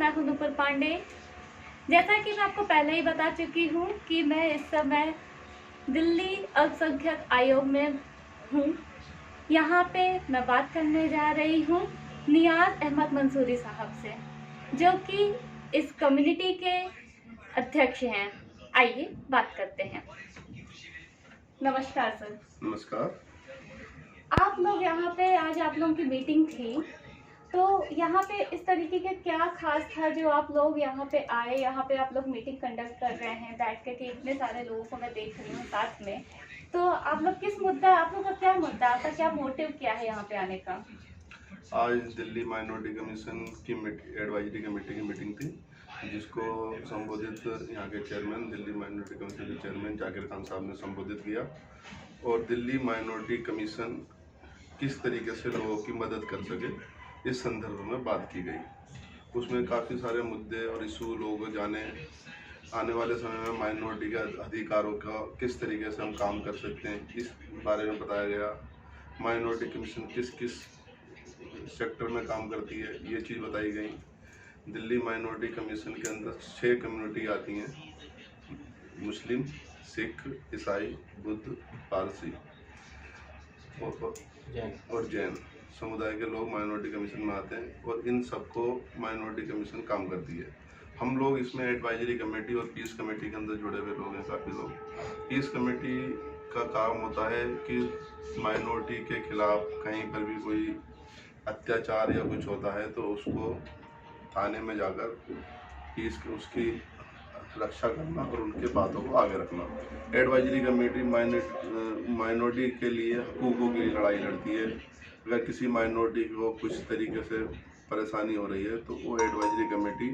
मैं हूं नुपुर पांडे। जैसा कि मैं आपको पहले ही बता चुकी हूं कि मैं इस समय दिल्ली अल्पसंख्यक आयोग में हूं। यहाँ पे मैं बात करने जा रही हूं नियाज अहमद मंसूरी साहब से, जो कि इस कम्युनिटी के अध्यक्ष हैं। आइए बात करते हैं। नमस्कार सर। नमस्कार। आप लोग यहाँ पे आज आप लोगों की मीटिंग थी, तो यहाँ पे इस तरीके का क्या खास था जो आप लोग यहाँ पे आए? यहाँ पे आप लोग मीटिंग कंडक्ट कर रहे हैं बैठ के, कि इतने सारे लोगों को मैं देख रही हूँ साथ में। तो आप लोग किस मुद्दा, आप लोग का क्या मुद्दा, आपका क्या मोटिव क्या है यहाँ पे आने का? आज दिल्ली माइनॉरिटी कमीशन की एडवाइजरी कमेटी की मीटिंग थी, जिसको संबोधित यहाँ के चेयरमैन, दिल्ली माइनॉरिटी कमीशन के चेयरमैन जाकिर खान साहब ने संबोधित किया और दिल्ली माइनॉरिटी कमीशन किस तरीके से लोगों की मदद कर सके इस संदर्भ में बात की गई। उसमें काफ़ी सारे मुद्दे और इशू लोग जाने, आने वाले समय में माइनॉरिटी के अधिकारों का किस तरीके से हम काम कर सकते हैं इस बारे में बताया गया। माइनॉरिटी कमीशन किस किस सेक्टर में काम करती है ये चीज़ बताई गई। दिल्ली माइनॉरिटी कमीशन के अंदर 6 कम्युनिटी आती हैं: मुस्लिम, सिख, ईसाई, बुद्ध, पारसी और जैन समुदाय के लोग माइनॉरिटी कमीशन में आते हैं और इन सबको माइनॉरिटी कमीशन काम करती है। हम लोग इसमें एडवाइजरी कमेटी और पीस कमेटी के अंदर जुड़े हुए लोग हैं, काफ़ी लोग। पीस कमेटी का काम होता है कि माइनॉरिटी के खिलाफ कहीं पर भी कोई अत्याचार या कुछ होता है तो उसको थाने में जाकर पीस के उसकी रक्षा करना और उनके बातों को आगे रखना। एडवाइजरी कमेटी माइनॉरिटी के लिए हकूक़ों की लड़ाई लड़ती है। अगर किसी माइनॉरिटी को कुछ तरीके से परेशानी हो रही है तो वो एडवाइजरी कमेटी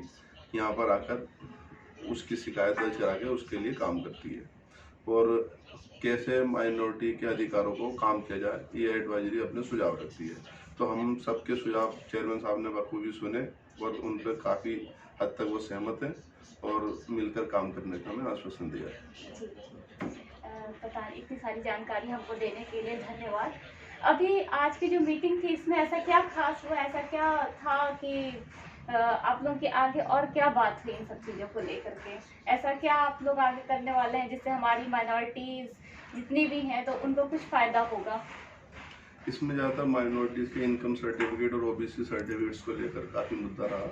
यहाँ पर आकर उसकी शिकायत दर्ज करा के उसके लिए काम करती है और कैसे माइनॉरिटी के अधिकारों को काम किया जाए ये एडवाइजरी अपने सुझाव रखती है। तो हम सबके सुझाव चेयरमैन साहब ने बखूबी सुने और उन पर काफ़ी हद तक वो सहमत हैं और मिलकर काम करने का हमें आश्वासन दिया है। पता नहीं, इतनी सारी जानकारी हमको देने के लिए धन्यवाद। अभी आज की जो मीटिंग थी इसमें ऐसा क्या खास हुआ, ऐसा क्या था कि आप लोगों के आगे और क्या बात हुई इन सब चीज़ों को लेकर के? ऐसा क्या आप लोग आगे करने वाले हैं जिससे हमारी माइनॉरिटीज़ जितनी भी हैं तो उनको कुछ फ़ायदा होगा? इसमें ज़्यादातर माइनॉरिटीज़ के इनकम सर्टिफिकेट और ओबीसी सर्टिफिकेट्स को लेकर काफ़ी मुद्दा रहा।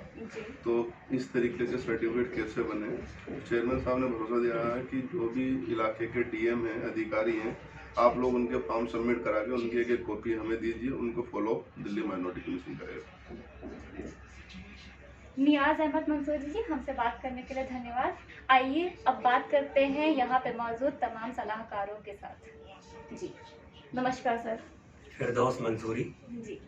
तो इस तरीके के सर्टिफिकेट कैसे बने, चेयरमैन साहब ने भरोसा दिया है कि जो भी इलाके के डीएम हैं, अधिकारी हैं, आप लोग उनके फॉर्म सबमिट करा के उनकी एक एक कॉपी हमें दीजिए, उनको फॉलो दिल्ली माइनॉरिटी कमीशन करेगा। नियाज अहमद मंसूरी जी, हमसे बात करने के लिए धन्यवाद। आइए अब बात करते हैं यहाँ पे मौजूद तमाम सलाहकारों के साथ। जी नमस्कार सर। फिरदौस मंसूरी जी।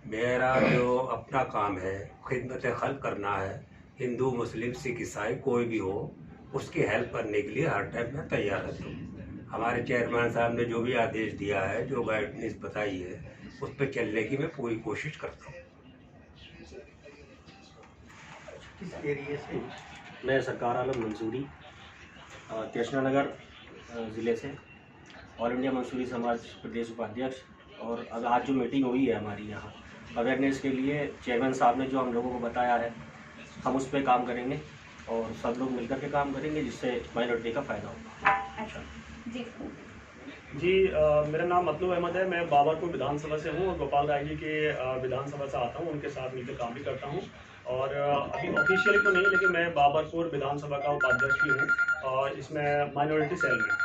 मेरा जो अपना काम है खिदमत खल्क करना है। हिंदू, मुस्लिम, सिख, ईसाई कोई भी हो उसकी हेल्प करने के लिए हर टाइम मैं तैयार रहता हूँ। हमारे चेयरमैन साहब ने जो भी आदेश दिया है, जो गाइडेंस बताई है, उस पर चलने की मैं पूरी कोशिश करता हूँ। किस एरिए से? मैं सरकार आलम मंसूरी, कृष्णा नगर ज़िले से, ऑल इंडिया मंसूरी समाज प्रदेश उपाध्यक्ष। और अब आज जो मीटिंग हुई है हमारी यहाँ अवेयरनेस के लिए, चेयरमैन साहब ने जो हम लोगों को बताया है हम उस पर काम करेंगे और सब लोग मिलकर के काम करेंगे जिससे माइनॉरिटी का फ़ायदा होगा। अच्छा जी। जी मेरा नाम मतलूब अहमद है। मैं बाबरपुर विधानसभा से हूँ और गोपाल राय जी के विधानसभा से आता हूँ, उनके साथ मिलकर काम भी करता हूँ। और अभी ऑफिशियली तो नहीं, लेकिन मैं बाबरपुर विधानसभा का उपाध्यक्ष भी हूँ और इसमें माइनॉरिटी सेल में।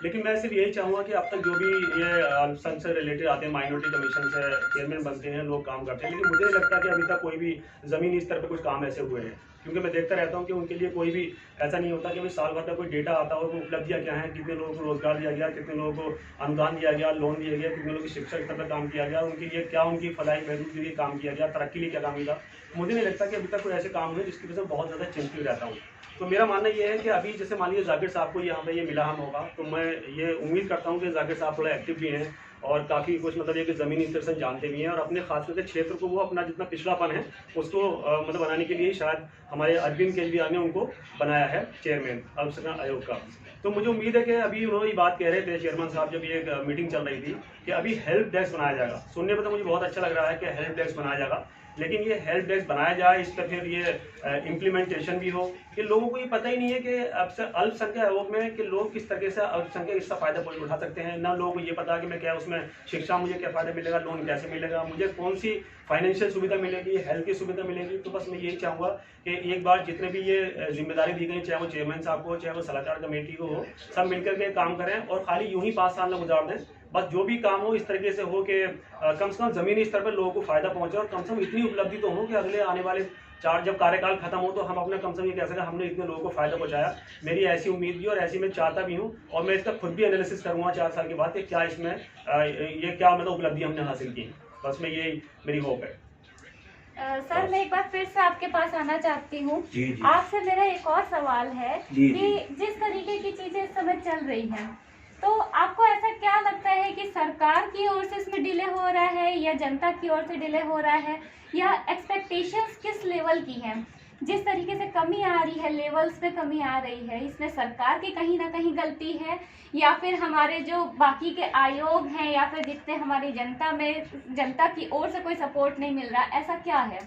लेकिन मैं सिर्फ यही चाहूँगा कि अब तक जो भी ये संघ से रिलेटेड आते हैं, माइनॉरिटी कमीशन से चेयरमैन बनते हैं, लोग काम करते हैं, लेकिन मुझे नहीं लगता कि अभी तक कोई भी ज़मीनी स्तर पर कुछ काम ऐसे हुए हैं। क्योंकि मैं देखता रहता हूँ कि उनके लिए कोई भी ऐसा नहीं होता कि भाई साल भर का कोई डेटा आता हो, वो उपलब्धियाँ क्या हैं, कितने लोगों को रोजगार दिया गया, कितने लोगों को अनुदान दिया गया, लोन दिया गया, कितने लोगों की शिक्षा स्तर पर काम किया गया, उनके लिए क्या, उनकी फलाई महदूद के लिए काम किया गया, तरक्की लिए क्या काम किया। मुझे नहीं लगता कि अभी तक कोई ऐसे काम हुए जिसकी वजह से बहुत ज़्यादा चिंतित रहता हूँ। तो मेरा मानना ये है कि अभी जैसे मान लीजिए जाकिर साहब को यहाँ पे ये मिला हम होगा, तो मैं ये उम्मीद करता हूँ कि जाकिर साहब थोड़ा एक्टिव भी हैं और काफ़ी कुछ मतलब ये कि ज़मीनी स्तर से जानते भी हैं और अपने खास करके क्षेत्र को वो अपना जितना पिछड़ापन है उसको मतलब बनाने के लिए शायद हमारे अरविंद केजरीवाल ने उनको बनाया है चेयरमैन अल्पसंख्यक आयोग का। तो मुझे उम्मीद है कि अभी उन्होंने ये बात कह रहे थे चेयरमैन साहब, जब ये मीटिंग चल रही थी, कि अभी हेल्प डेस्क बनाया जाएगा। सुनने में तो मुझे बहुत अच्छा लग रहा है कि हेल्प डेस्क बनाया जाएगा, लेकिन ये हेल्प डेस्क बनाया जाए, इस पर फिर ये इम्प्लीमेंटेशन भी हो कि लोगों को ये पता ही नहीं है कि अल्पसंख्यक आयोग में कि लोग किस तरीके से अल्पसंख्यक इसका फ़ायदा उठा सकते हैं। ना लोगों को ये पता कि मैं क्या उसमें शिक्षा मुझे क्या फ़ायदा मिलेगा, लोन कैसे मिलेगा, मुझे कौन सी फाइनेंशियल सुविधा मिलेगी, हेल्थ की सुविधा मिलेगी। तो बस मैं यही चाहूँगा कि एक बार जितने भी ये जिम्मेदारी दी गई, चाहे वो चेयरमैन साहब को, चाहे वो सलाहकार कमेटी को हो, सब मिलकर के काम करें और खाली यूं ही 5 साल में गुजार दें। बस जो भी काम हो इस तरीके से हो कि कम से कम ज़मीनी स्तर पर लोगों को फ़ायदा पहुंचे और कम से कम इतनी उपलब्धि तो हो कि अगले आने वाले 4 जब कार्यकाल खत्म हो तो हम अपने कम से कम ये कह सकें हमने इतने लोगों को फ़ायदा पहुंचाया। मेरी ऐसी उम्मीद भी और ऐसी मैं चाहता भी हूँ और मैं इसका खुद भी एनालिसिस करूँगा 4 साल के बाद कि क्या इसमें ये क्या मतलब उपलब्धि हमने हासिल की। बस मैं यही मेरी होप है। सर मैं एक बार फिर से आपके पास आना चाहती हूँ। जी। आपसे मेरा एक और सवाल है जी। कि जिस तरीके की चीजें इस समय चल रही हैं, तो आपको ऐसा क्या लगता है कि सरकार की ओर से इसमें डिले हो रहा है या जनता की ओर से डिले हो रहा है, या एक्सपेक्टेशंस किस लेवल की हैं? जिस तरीके से कमी आ रही है, लेवल्स पे कमी आ रही है, इसमें सरकार की कहीं ना कहीं गलती है या फिर हमारे जो बाकी के आयोग हैं या फिर जितने हमारी जनता की ओर से कोई सपोर्ट नहीं मिल रहा, ऐसा क्या है?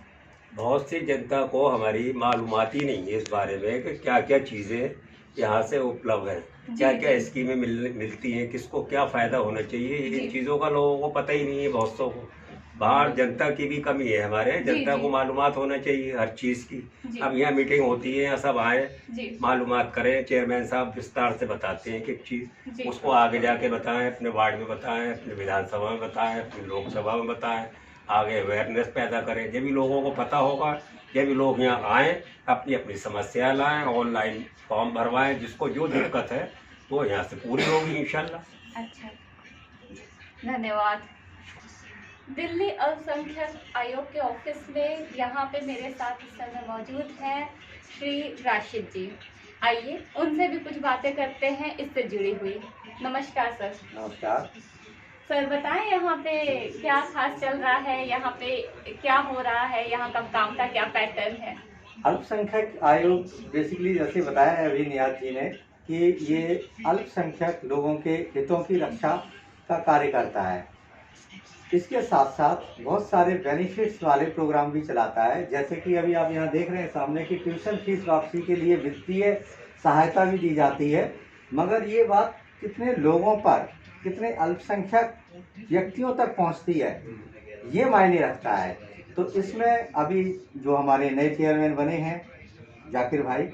बहुत सी जनता को हमारी मालूमात ही नहीं है इस बारे में कि क्या क्या चीज़ें यहाँ से उपलब्ध हैं, क्या क्या स्कीमें मिलती हैं, किसको क्या फ़ायदा होना चाहिए, इन चीज़ों का लोगों को पता ही नहीं है। बहुत सौ को बाहर जनता की भी कमी है, हमारे जनता को मालूमात होना चाहिए हर चीज़ की। अब यहाँ मीटिंग होती है, यहाँ सब आए मालूमात करें, चेयरमैन साहब विस्तार से बताते हैं कि चीज़ उसको आगे जाके बताएं, अपने वार्ड में बताएं, अपने विधानसभा में बताएं, अपनी लोकसभा में बताएं, आगे अवेयरनेस पैदा करें। जब भी लोगों को पता होगा, जब भी लोग यहाँ आएँ, अपनी अपनी समस्या लाएं, ऑनलाइन फॉर्म भरवाएं, जिसको जो दिक्कत है वो यहाँ से पूरी होगी इंशाल्लाह। अच्छा, धन्यवाद। दिल्ली अल्पसंख्यक आयोग के ऑफिस में यहाँ पे मेरे साथ इस समय मौजूद हैं श्री राशिद जी। आइए उनसे भी कुछ बातें करते हैं इससे जुड़ी हुई। नमस्कार सर। नमस्कार सर, बताएं यहाँ पे क्या खास चल रहा है, यहाँ पे क्या हो रहा है, यहाँ का काम का क्या पैटर्न है? अल्पसंख्यक आयोग बेसिकली जैसे बताया है अभी नियाज जी ने कि ये अल्पसंख्यक लोगों के हितों की रक्षा का कार्य करता है। इसके साथ साथ बहुत सारे बेनिफिट्स वाले प्रोग्राम भी चलाता है, जैसे कि अभी आप यहाँ देख रहे हैं सामने की ट्यूशन फीस वापसी के लिए वित्तीय सहायता भी दी जाती है। मगर ये बात कितने लोगों पर, कितने अल्पसंख्यक व्यक्तियों तक पहुँचती है, ये मायने रखता है। तो इसमें अभी जो हमारे नए चेयरमैन बने हैं जाकिर भाई,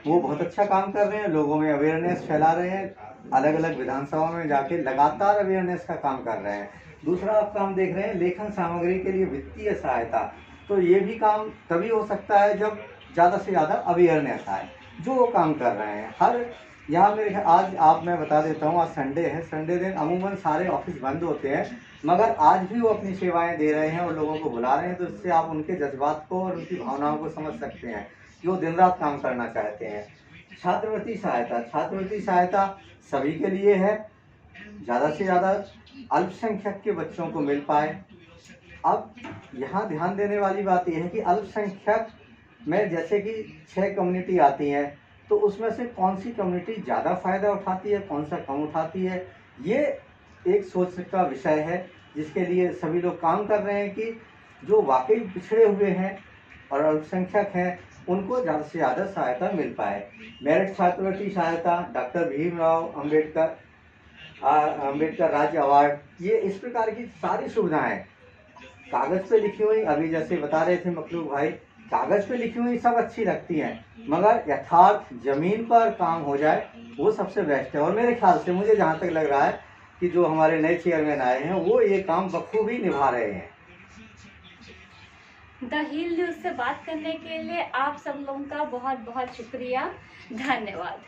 वो बहुत अच्छा काम कर रहे हैं, लोगों में अवेयरनेस फैला रहे हैं, अलग अलग विधानसभा में जाके लगातार अवेयरनेस का काम कर रहे हैं। दूसरा आप काम देख रहे हैं लेखन सामग्री के लिए वित्तीय सहायता, तो ये भी काम तभी हो सकता है जब ज़्यादा से ज़्यादा अवेयरनेस आए, जो वो काम कर रहे हैं। हर यहाँ मेरे आज आप मैं बता देता हूँ, आज संडे है, संडे दिन अमूमन सारे ऑफिस बंद होते हैं, मगर आज भी वो अपनी सेवाएं दे रहे हैं और लोगों को बुला रहे हैं। तो इससे आप उनके जज्बात को और उनकी भावनाओं को समझ सकते हैं कि वो दिन रात काम करना चाहते हैं। छात्रवृत्ति सहायता सभी के लिए है, ज़्यादा से ज़्यादा अल्पसंख्यक के बच्चों को मिल पाए। अब यहाँ ध्यान देने वाली बात यह है कि अल्पसंख्यक में जैसे कि 6 कम्युनिटी आती हैं, तो उसमें से कौन सी कम्युनिटी ज़्यादा फ़ायदा उठाती है, कौन सा कम उठाती है, ये एक सोच का विषय है जिसके लिए सभी लोग काम कर रहे हैं कि जो वाकई पिछड़े हुए हैं और अल्पसंख्यक हैं उनको ज़्यादा से ज़्यादा सहायता मिल पाए। मेरिट छात्रवृत्ति सहायता, डॉक्टर भीमराव अम्बेडकर राज्य अवार्ड, ये इस प्रकार की सारी सुविधाएं कागज़ पे लिखी हुई, अभी जैसे बता रहे थे मखलूक भाई, कागज़ पे लिखी हुई सब अच्छी लगती हैं, मगर यथार्थ ज़मीन पर काम हो जाए वो सबसे बेस्ट है। और मेरे ख्याल से मुझे जहाँ तक लग रहा है कि जो हमारे नए चेयरमैन आए हैं वो ये काम बखूबी निभा रहे हैं। द हिल न्यूज़ से बात करने के लिए आप सब लोगों का बहुत बहुत शुक्रिया, धन्यवाद।